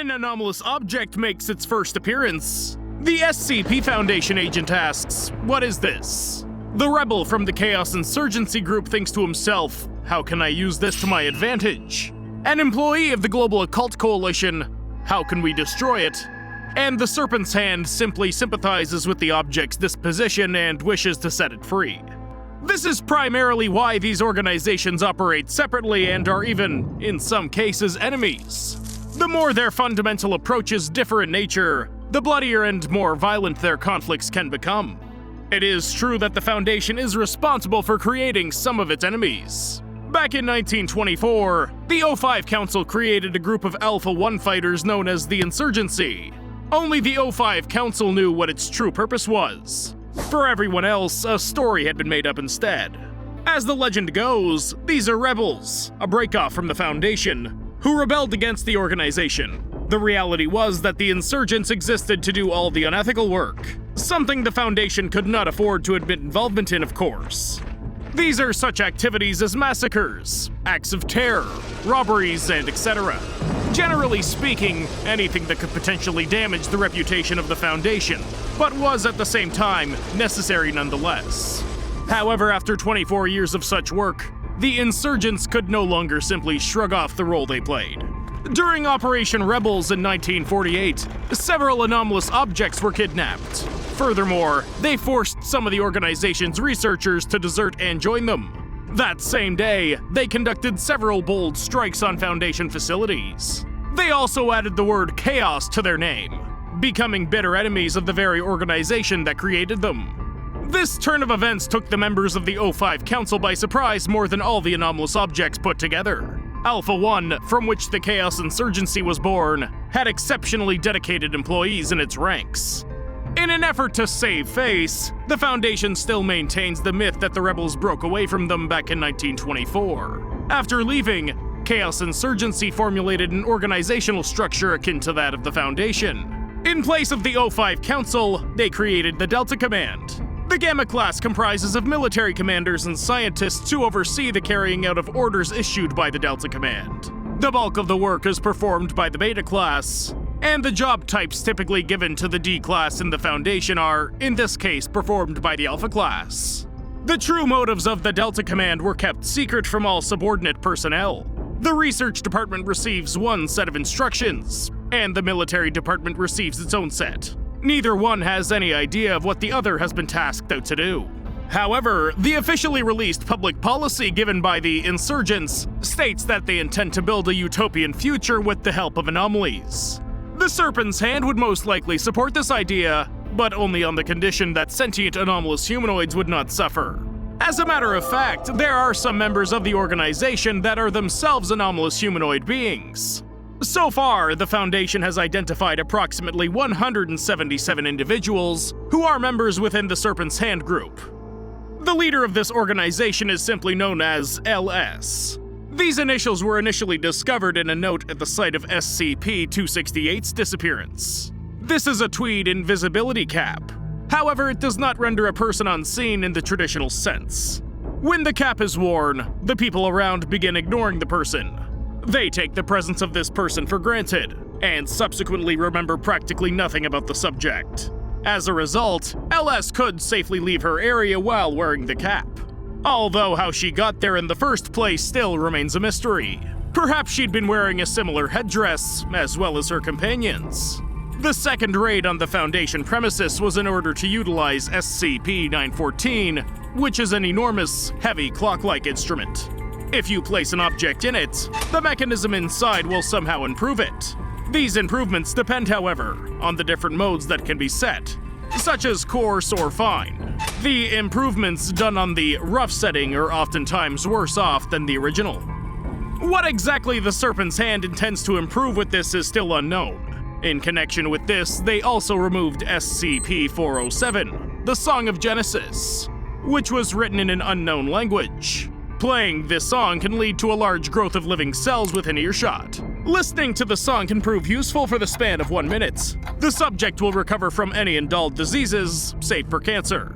an anomalous object makes its first appearance, the SCP Foundation agent asks, "What is this?" The rebel from the Chaos Insurgency group thinks to himself, "How can I use this to my advantage?" An employee of the Global Occult Coalition, "How can we destroy it?" And the Serpent's hand simply sympathizes with the object's disposition and wishes to set it free. This is primarily why these organizations operate separately and are even, in some cases, enemies. The more their fundamental approaches differ in nature, the bloodier and more violent their conflicts can become. It is true that the Foundation is responsible for creating some of its enemies. Back in 1924, the O5 Council created a group of Alpha 1 fighters known as the Insurgency. Only the O5 Council knew what its true purpose was. For everyone else, a story had been made up instead. As the legend goes, these are rebels, a breakoff from the Foundation, who rebelled against the organization. The reality was that the insurgents existed to do all the unethical work, something the Foundation could not afford to admit involvement in, of course. These are such activities as massacres, acts of terror, robberies, and etc. Generally speaking, anything that could potentially damage the reputation of the Foundation, but was at the same time necessary nonetheless. However, after 24 years of such work, the insurgents could no longer simply shrug off the role they played. During Operation Rebels in 1948, several anomalous objects were kidnapped. Furthermore, they forced some of the organization's researchers to desert and join them. That same day, they conducted several bold strikes on Foundation facilities. They also added the word chaos to their name, becoming bitter enemies of the very organization that created them. This turn of events took the members of the O5 Council by surprise more than all the anomalous objects put together. Alpha 1, from which the Chaos Insurgency was born, had exceptionally dedicated employees in its ranks. In an effort to save face, the Foundation still maintains the myth that the rebels broke away from them back in 1924. After leaving, Chaos Insurgency formulated an organizational structure akin to that of the Foundation. In place of the O5 Council, they created the Delta Command. The Gamma class comprises of military commanders and scientists who oversee the carrying out of orders issued by the Delta Command. The bulk of the work is performed by the Beta class, and the job types typically given to the D class in the Foundation are, in this case, performed by the Alpha class. The true motives of the Delta Command were kept secret from all subordinate personnel. The Research Department receives one set of instructions, and the Military Department receives its own set. Neither one has any idea of what the other has been tasked out to do. However, the officially released public policy given by the insurgents states that they intend to build a utopian future with the help of anomalies. The Serpent's hand would most likely support this idea, but only on the condition that sentient anomalous humanoids would not suffer. As a matter of fact, there are some members of the organization that are themselves anomalous humanoid beings. So far, the Foundation has identified approximately 177 individuals who are members within the Serpent's Hand group. The leader of this organization is simply known as LS. These initials were initially discovered in a note at the site of SCP-268's disappearance. This is a tweed invisibility cap. However, it does not render a person unseen in the traditional sense. When the cap is worn, the people around begin ignoring the person. They take the presence of this person for granted, and subsequently remember practically nothing about the subject. As a result, LS could safely leave her area while wearing the cap. Although how she got there in the first place still remains a mystery. Perhaps she'd been wearing a similar headdress, as well as her companions. The second raid on the Foundation premises was in order to utilize SCP-914, which is an enormous, heavy clock-like instrument. If you place an object in it, the mechanism inside will somehow improve it. These improvements depend, however, on the different modes that can be set, such as coarse or fine. The improvements done on the rough setting are oftentimes worse off than the original. What exactly the Serpent's Hand intends to improve with this is still unknown. In connection with this, they also removed SCP-407, the Song of Genesis, which was written in an unknown language. Playing this song can lead to a large growth of living cells within earshot. Listening to the song can prove useful for the span of 1 minute. The subject will recover from any indulged diseases, save for cancer.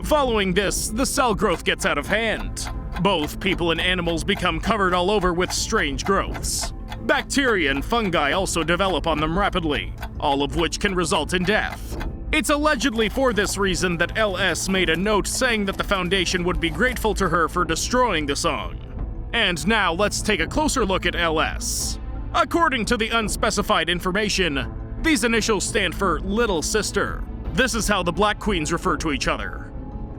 Following this, the cell growth gets out of hand. Both people and animals become covered all over with strange growths. Bacteria and fungi also develop on them rapidly, all of which can result in death. It's allegedly for this reason that LS made a note saying that the Foundation would be grateful to her for destroying the song. And now let's take a closer look at LS. According to the unspecified information, these initials stand for Little Sister. This is how the Black Queens refer to each other.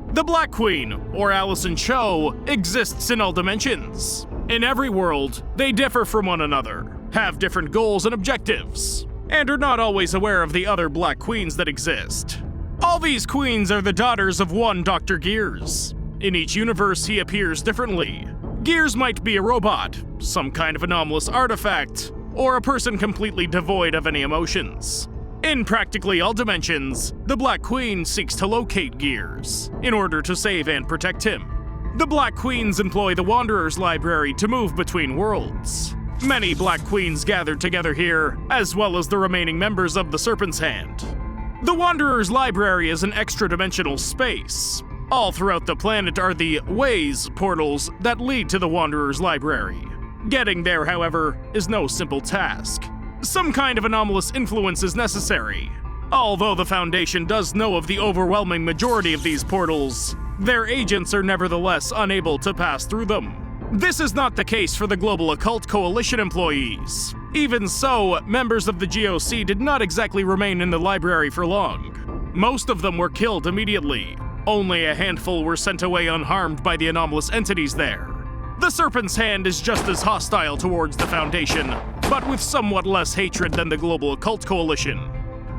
The Black Queen, or Allison Cho, exists in all dimensions. In every world, they differ from one another, have different goals and objectives, and are not always aware of the other Black Queens that exist. All these queens are the daughters of one Dr. Gears. In each universe, he appears differently. Gears might be a robot, some kind of anomalous artifact, or a person completely devoid of any emotions. In practically all dimensions, the Black Queen seeks to locate Gears in order to save and protect him. The Black Queens employ the Wanderer's Library to move between worlds. Many Black Queens gathered together here, as well as the remaining members of the Serpent's Hand. The Wanderer's Library is an extra-dimensional space. All throughout the planet are the Ways portals that lead to the Wanderer's Library. Getting there, however, is no simple task. Some kind of anomalous influence is necessary. Although the Foundation does know of the overwhelming majority of these portals, their agents are nevertheless unable to pass through them. This is not the case for the Global Occult Coalition employees. Even so, members of the GOC did not exactly remain in the library for long. Most of them were killed immediately. Only a handful were sent away unharmed by the anomalous entities there. The Serpent's Hand is just as hostile towards the Foundation, but with somewhat less hatred than the Global Occult Coalition.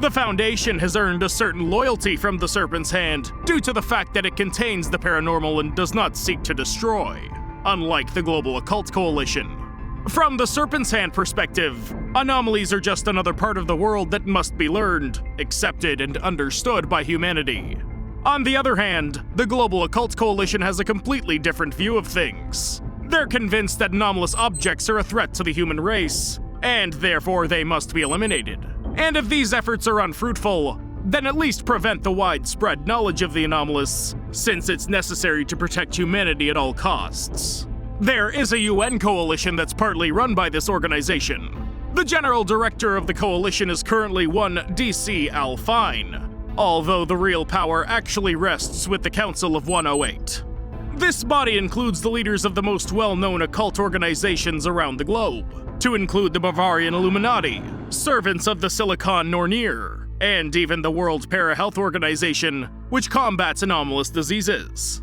The Foundation has earned a certain loyalty from the Serpent's Hand due to the fact that it contains the paranormal and does not seek to destroy, unlike the Global Occult Coalition. From the Serpent's Hand perspective, anomalies are just another part of the world that must be learned, accepted, and understood by humanity. On the other hand, the Global Occult Coalition has a completely different view of things. They're convinced that anomalous objects are a threat to the human race, and therefore they must be eliminated. And if these efforts are unfruitful, then at least prevent the widespread knowledge of the anomalous, since it's necessary to protect humanity at all costs. There is a UN coalition that's partly run by this organization. The general director of the coalition is currently one DC Alfine, although the real power actually rests with the Council of 108. This body includes the leaders of the most well-known occult organizations around the globe, to include the Bavarian Illuminati, servants of the Silicon Nornir, and even the World Para-Health Organization, which combats anomalous diseases.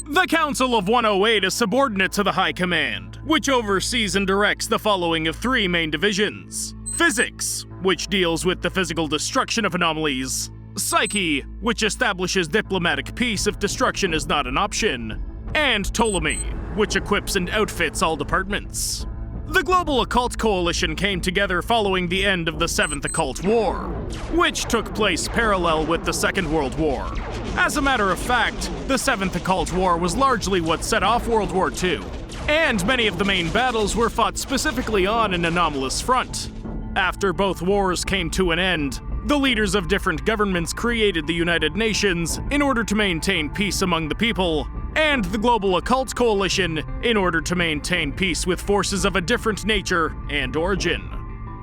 The Council of 108 is subordinate to the High Command, which oversees and directs the following of three main divisions: Physics, which deals with the physical destruction of anomalies; Psyche, which establishes diplomatic peace if destruction is not an option; and Ptolemy, which equips and outfits all departments. The Global Occult Coalition came together following the end of the Seventh Occult War, which took place parallel with the Second World War. As a matter of fact, the Seventh Occult War was largely what set off World War II, and many of the main battles were fought specifically on an anomalous front. After both wars came to an end, the leaders of different governments created the United Nations in order to maintain peace among the people, and the Global Occult Coalition in order to maintain peace with forces of a different nature and origin.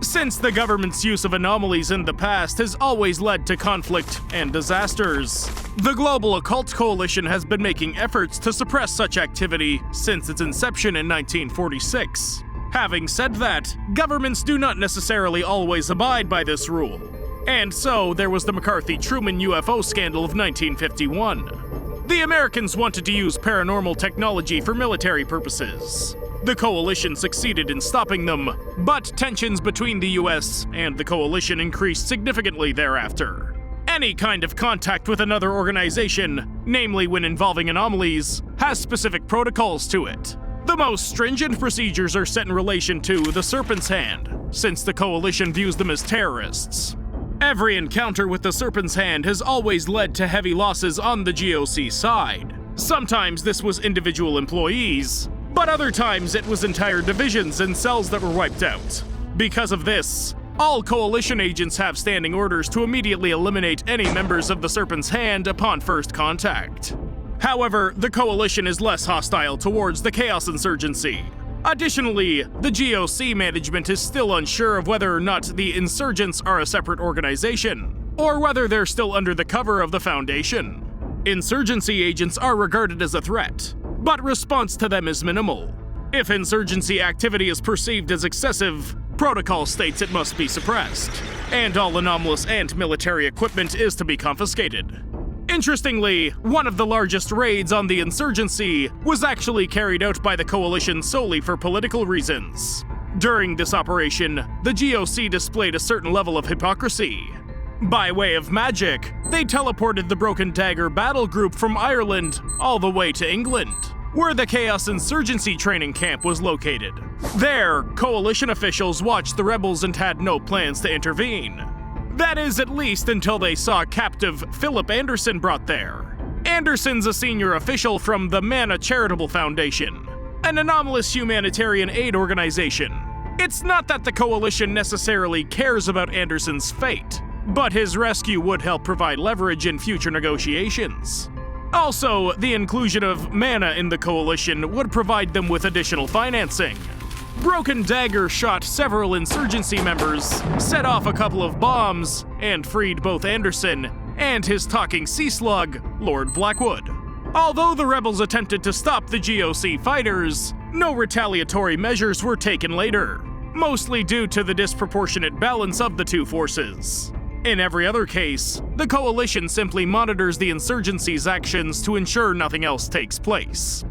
Since the government's use of anomalies in the past has always led to conflict and disasters, the Global Occult Coalition has been making efforts to suppress such activity since its inception in 1946. Having said that, governments do not necessarily always abide by this rule. And so, there was the McCarthy-Truman UFO scandal of 1951. The Americans wanted to use paranormal technology for military purposes. The Coalition succeeded in stopping them, but tensions between the US and the Coalition increased significantly thereafter. Any kind of contact with another organization, namely when involving anomalies, has specific protocols to it. The most stringent procedures are set in relation to the Serpent's Hand, since the Coalition views them as terrorists. Every encounter with the Serpent's Hand has always led to heavy losses on the GOC side. Sometimes this was individual employees, but other times it was entire divisions and cells that were wiped out. Because of this, all Coalition agents have standing orders to immediately eliminate any members of the Serpent's Hand upon first contact. However, the Coalition is less hostile towards the Chaos Insurgency. Additionally, the GOC management is still unsure of whether or not the insurgents are a separate organization, or whether they're still under the cover of the Foundation. Insurgency agents are regarded as a threat, but response to them is minimal. If insurgency activity is perceived as excessive, protocol states it must be suppressed, and all anomalous and military equipment is to be confiscated. Interestingly, one of the largest raids on the insurgency was actually carried out by the Coalition solely for political reasons. During this operation, the GOC displayed a certain level of hypocrisy. By way of magic, they teleported the Broken Dagger battle group from Ireland all the way to England, where the Chaos Insurgency training camp was located. There, Coalition officials watched the rebels and had no plans to intervene. That is, at least until they saw captive Philip Anderson brought there. Anderson's a senior official from the Mana Charitable Foundation, an anomalous humanitarian aid organization. It's not that the Coalition necessarily cares about Anderson's fate, but his rescue would help provide leverage in future negotiations. Also, the inclusion of Mana in the Coalition would provide them with additional financing. Broken Dagger shot several insurgency members, set off a couple of bombs, and freed both Anderson and his talking sea slug, Lord Blackwood. Although the rebels attempted to stop the GOC fighters, no retaliatory measures were taken later, mostly due to the disproportionate balance of the two forces. In every other case, the Coalition simply monitors the insurgency's actions to ensure nothing else takes place.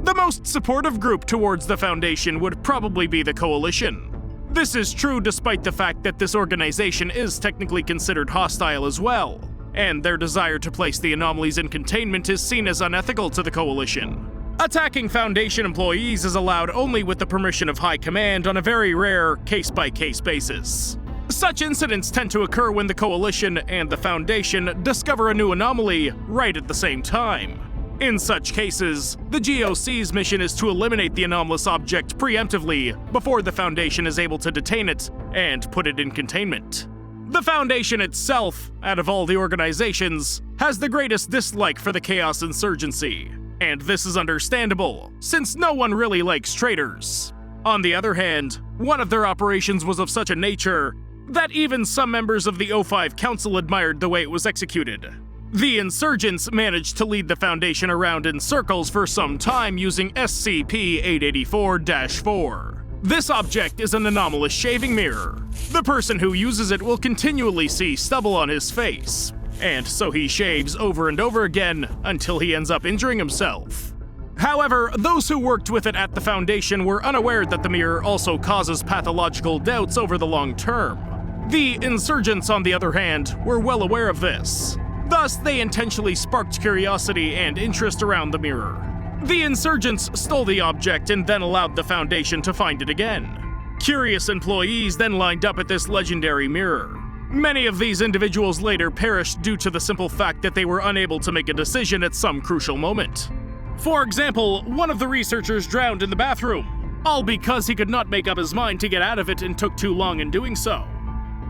The most supportive group towards the Foundation would probably be the Coalition. This is true despite the fact that this organization is technically considered hostile as well, and their desire to place the anomalies in containment is seen as unethical to the Coalition. Attacking Foundation employees is allowed only with the permission of High Command on a very rare, case-by-case basis. Such incidents tend to occur when the Coalition and the Foundation discover a new anomaly right at the same time. In such cases, the GOC's mission is to eliminate the anomalous object preemptively before the Foundation is able to detain it and put it in containment. The Foundation itself, out of all the organizations, has the greatest dislike for the Chaos Insurgency, and this is understandable, since no one really likes traitors. On the other hand, one of their operations was of such a nature that even some members of the O5 Council admired the way it was executed. The insurgents managed to lead the Foundation around in circles for some time using SCP-884-4. This object is an anomalous shaving mirror. The person who uses it will continually see stubble on his face, and so he shaves over and over again until he ends up injuring himself. However, those who worked with it at the Foundation were unaware that the mirror also causes pathological doubts over the long term. The insurgents, on the other hand, were well aware of this. Thus, they intentionally sparked curiosity and interest around the mirror. The insurgents stole the object and then allowed the Foundation to find it again. Curious employees then lined up at this legendary mirror. Many of these individuals later perished due to the simple fact that they were unable to make a decision at some crucial moment. For example, one of the researchers drowned in the bathroom, all because he could not make up his mind to get out of it and took too long in doing so.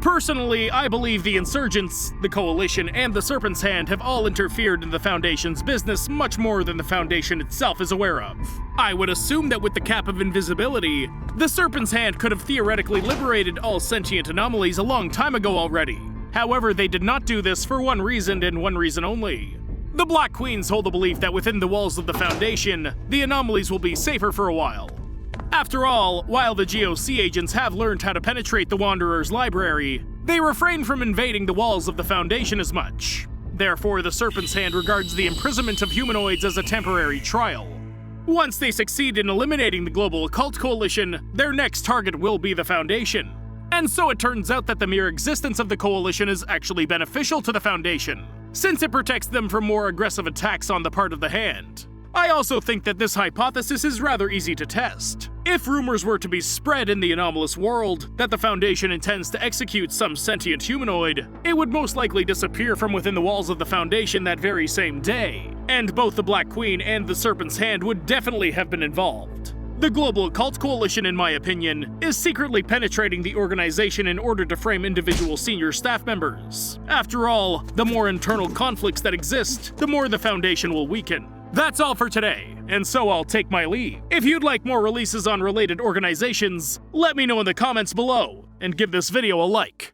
Personally, I believe the insurgents, the Coalition, and the Serpent's Hand have all interfered in the Foundation's business much more than the Foundation itself is aware of. I would assume that with the cap of invisibility, the Serpent's Hand could have theoretically liberated all sentient anomalies a long time ago already. However, they did not do this for one reason and one reason only. The Black Queens hold the belief that within the walls of the Foundation, the anomalies will be safer for a while. After all, while the GOC agents have learned how to penetrate the Wanderer's library, they refrain from invading the walls of the Foundation as much. Therefore, the Serpent's Hand regards the imprisonment of humanoids as a temporary trial. Once they succeed in eliminating the Global Occult Coalition, their next target will be the Foundation. And so it turns out that the mere existence of the Coalition is actually beneficial to the Foundation, since it protects them from more aggressive attacks on the part of the Hand. I also think that this hypothesis is rather easy to test. If rumors were to be spread in the anomalous world that the Foundation intends to execute some sentient humanoid, it would most likely disappear from within the walls of the Foundation that very same day, and both the Black Queen and the Serpent's Hand would definitely have been involved. The Global Occult Coalition, in my opinion, is secretly penetrating the organization in order to frame individual senior staff members. After all, the more internal conflicts that exist, the more the Foundation will weaken. That's all for today, and so I'll take my leave. If you'd like more releases on related organizations, let me know in the comments below, and give this video a like.